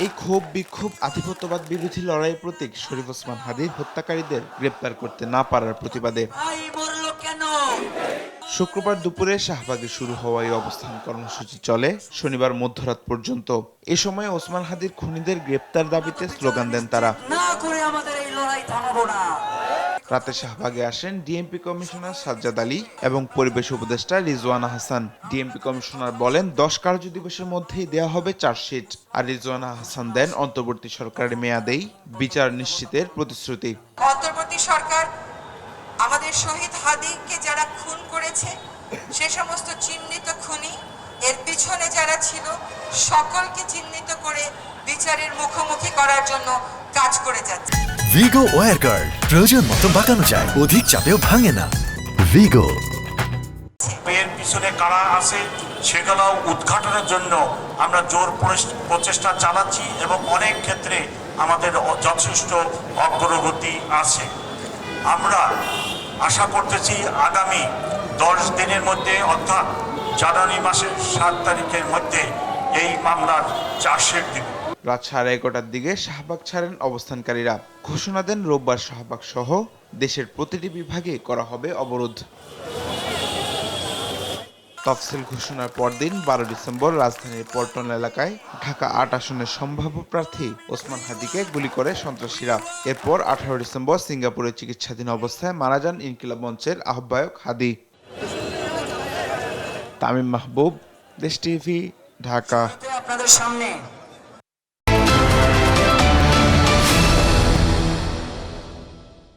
এই ক্ষোভ বিক্ষোভ আধিপত্যবাদ বিরোধী লড়াইয়ের প্রতীক শরীফ ওসমান হাদির হত্যাকারীদের গ্রেপ্তার করতে না পারার প্রতিবাদে। শুক্রবার দুপুরে শাহবাগে শুরু হওয়া এই অবস্থান কর্মসূচি চলে শনিবার মধ্যরাত পর্যন্ত। এ সময় ওসমান হাদির খুনিদের গ্রেপ্তার দাবিতে স্লোগান দেন তারা। রাতে শাহবাগে আসেন ডিএমপি কমিশনার সাজ্জাদ আলী এবং পরিবেশ উপদেষ্টা রিজওয়ানা হাসান। ডিএমপি কমিশনার বলেন 10 কার্যদিবসের মধ্যেই দেয়া হবে চার্জশিট, আর রিজওয়ানা হাসান দেন অন্তর্বর্তী সরকারের মেয়াদেই বিচার নিশ্চিতের প্রতিশ্রুতি। অন্তর্বর্তী সরকার আমাদের শহীদ হাদিকে যারা খুন করেছে সে সমস্ত চিহ্নিত খুনি এর পিছনে যারা ছিল সকলকে চিহ্নিত করে বিচারের মুখোমুখি করার জন্য কাজ করে যাচ্ছে। ভিগো ওয়্যার গার্ড প্রয়োজন মতো বাঁকানো যায়, অধিক চাপেও ভাঙে না। ভিগো। এর পিছনে কারা আছে সেগুলো উদ্ঘাটনের জন্য আমরা জোর প্রচেষ্টা চালাচ্ছি এবং অনেক ক্ষেত্রে আমাদের যথেষ্ট অগ্রগতি আছে। আমরা আশা করতেছি আগামী 10 দিনের মধ্যে অর্থাৎ জানুয়ারি মাসের 7 তারিখের মধ্যে এই মামলার চার্জশিট দিব। রাত 11:30টার দিকে শাহবাগ ছাড়েন অবস্থানকারীরা। ঘোষণা দেন রোববার শাহবাগ সহ দেশের প্রতিটি বিভাগে করা হবে অবরোধ। তফসিল ঘোষণার পরদিন 12 ডিসেম্বর রাজধানীর পল্টন এলাকায় ঢাকা 8 আসনের সম্ভাব্য প্রার্থী ওসমান হাদিকে গুলি করে সন্ত্রাসীরা। এরপর 18 ডিসেম্বর সিঙ্গাপুরে চিকিৎসাধীন অবস্থায় মারা যান ইনকিলাব মঞ্চের আহ্বায়ক হাদি। তামিম মাহবুব, দেশ টিভি, ঢাকা। আপনাদের সামনে